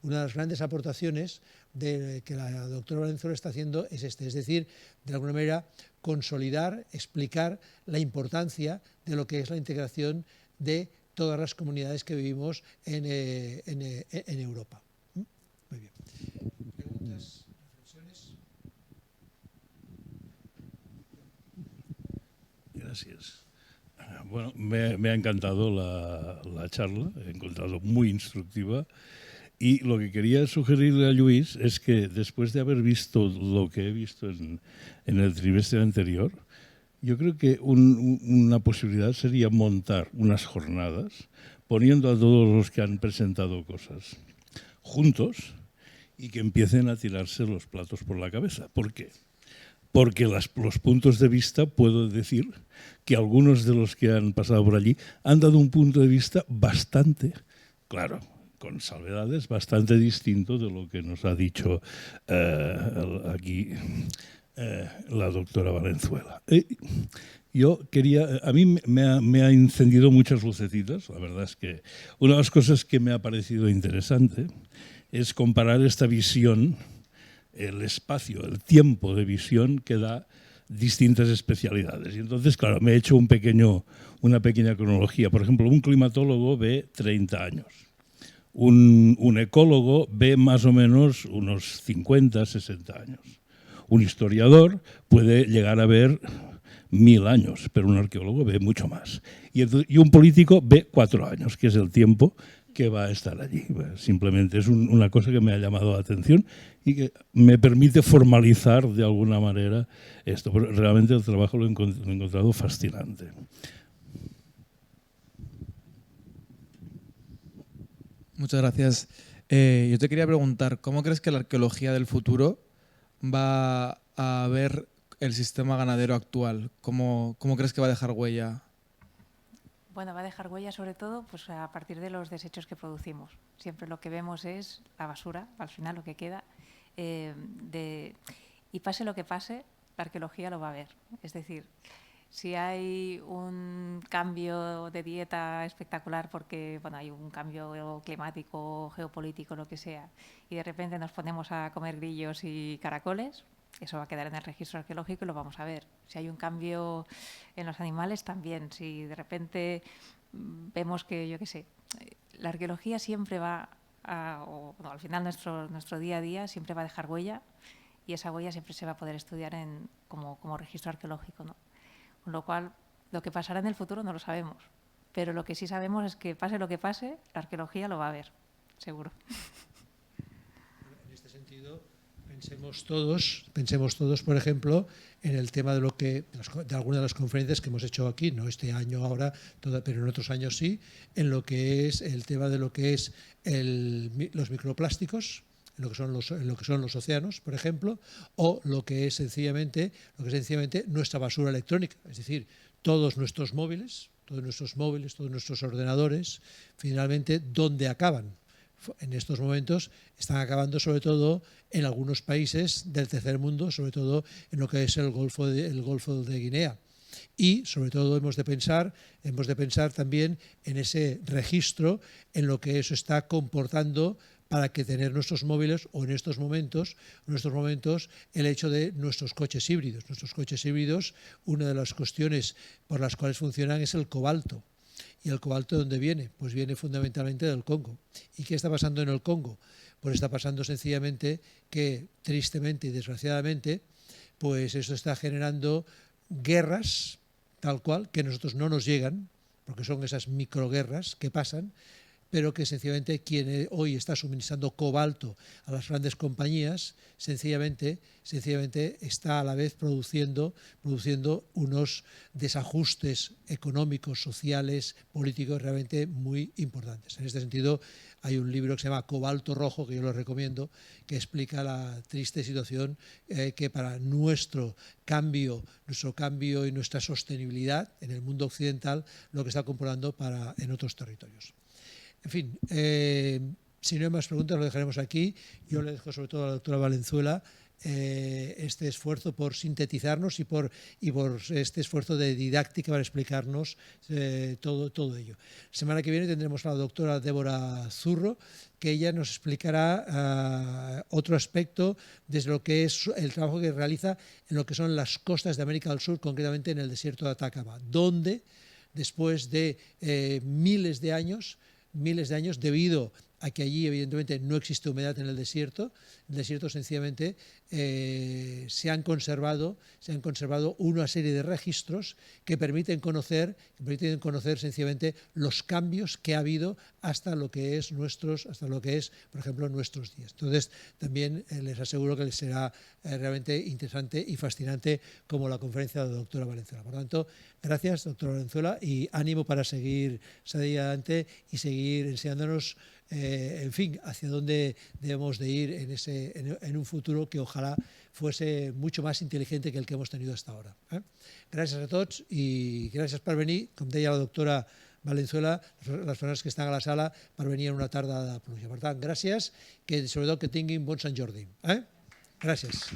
una de las grandes aportaciones que la doctora Valenzuela está haciendo es es decir, de alguna manera consolidar, explicar la importancia de lo que es la integración de todas las comunidades que vivimos en Europa. Muy bien. ¿Preguntas, reflexiones? Gracias. Bueno, me ha encantado la charla, he encontrado muy instructiva. Y lo que quería sugerirle a Luis es que después de haber visto lo que he visto en el trimestre anterior, yo creo que una posibilidad sería montar unas jornadas poniendo a todos los que han presentado cosas juntos y que empiecen a tirarse los platos por la cabeza. ¿Por qué? Porque los puntos de vista, puedo decir que algunos de los que han pasado por allí han dado un punto de vista bastante, claro, con salvedades, bastante distinto de lo que nos ha dicho aquí la doctora Valenzuela. Yo quería, a mí me ha encendido muchas lucecitas. La verdad es que una de las cosas que me ha parecido interesante es comparar esta visión, el espacio, el tiempo de visión que da distintas especialidades. Y entonces, claro, me he hecho una pequeña cronología. Por ejemplo, un climatólogo ve 30 años. Un ecólogo ve más o menos unos 50, 60 años. Un historiador puede llegar a ver 1000 años, pero un arqueólogo ve mucho más. Y un político ve 4 años, que es el tiempo que va a estar allí. Simplemente es una cosa que me ha llamado la atención y que me permite formalizar de alguna manera esto. Pero realmente el trabajo lo he encontrado fascinante. Muchas gracias. Yo te quería preguntar, ¿cómo crees que la arqueología del futuro va a ver el sistema ganadero actual? ¿Cómo crees que va a dejar huella? Bueno, va a dejar huella sobre todo pues, a partir de los desechos que producimos. Siempre lo que vemos es la basura, al final lo que queda. Y pase lo que pase, la arqueología lo va a ver. Es decir, si hay un cambio de dieta espectacular porque bueno, hay un cambio climático, geopolítico, lo que sea, y de repente nos ponemos a comer grillos y caracoles, eso va a quedar en el registro arqueológico y lo vamos a ver. Si hay un cambio en los animales, también. Si de repente vemos que, yo qué sé, la arqueología siempre va al final nuestro día a día siempre va a dejar huella y esa huella siempre se va a poder estudiar como registro arqueológico, ¿no? Con lo cual, lo que pasará en el futuro no lo sabemos, pero lo que sí sabemos es que pase lo que pase, la arqueología lo va a ver, seguro. En este sentido, pensemos todos, por ejemplo, en el tema de algunas de las conferencias que hemos hecho aquí, no este año ahora, pero en otros años sí, en lo que es el tema de lo que es los microplásticos, en lo que son los océanos, por ejemplo, o lo que es sencillamente nuestra basura electrónica, es decir, todos nuestros móviles, todos nuestros ordenadores, finalmente, ¿dónde acaban? En estos momentos están acabando sobre todo en algunos países del tercer mundo, sobre todo en lo que es el Golfo de Guinea. Y sobre todo hemos de pensar también en ese registro, en lo que eso está comportando para que tener nuestros móviles o en estos momentos el hecho de nuestros coches híbridos. Nuestros coches híbridos, una de las cuestiones por las cuales funcionan es el cobalto. ¿Y el cobalto de dónde viene? Pues viene fundamentalmente del Congo. ¿Y qué está pasando en el Congo? Pues está pasando sencillamente que, tristemente y desgraciadamente, pues eso está generando guerras, tal cual, que a nosotros no nos llegan, porque son esas microguerras que pasan, pero que sencillamente quien hoy está suministrando cobalto a las grandes compañías, sencillamente está a la vez produciendo unos desajustes económicos, sociales, políticos realmente muy importantes. En este sentido, hay un libro que se llama Cobalto Rojo, que yo lo recomiendo, que explica la triste situación que para nuestro cambio y nuestra sostenibilidad en el mundo occidental, lo que está comportando en otros territorios. En fin, si no hay más preguntas lo dejaremos aquí. Yo le dejo sobre todo a la doctora Valenzuela este esfuerzo por sintetizarnos y por este esfuerzo de didáctica para explicarnos todo ello. La semana que viene tendremos a la doctora Débora Zurro, que ella nos explicará otro aspecto desde lo que es el trabajo que realiza en lo que son las costas de América del Sur, concretamente en el desierto de Atacama, donde después de miles de años, debido a que allí evidentemente no existe humedad en el desierto sencillamente se han conservado una serie de registros que permiten conocer sencillamente los cambios que ha habido hasta lo que es, por ejemplo, nuestros días. Entonces, también les aseguro que les será realmente interesante y fascinante como la conferencia de la doctora Valenzuela. Por tanto, gracias, doctora Valenzuela, y ánimo para seguir adelante y seguir enseñándonos en fin, hacia dónde debemos de ir en un futuro que ojalá fuese mucho más inteligente que el que hemos tenido hasta ahora. Gràcies a tots i gràcies per venir, com deia la doctora Valenzuela, les persones que estan a la sala per venir en una tarda de pluja. Per tant, gràcies, que sobretot que tinguin bon Sant Jordi. Gràcies.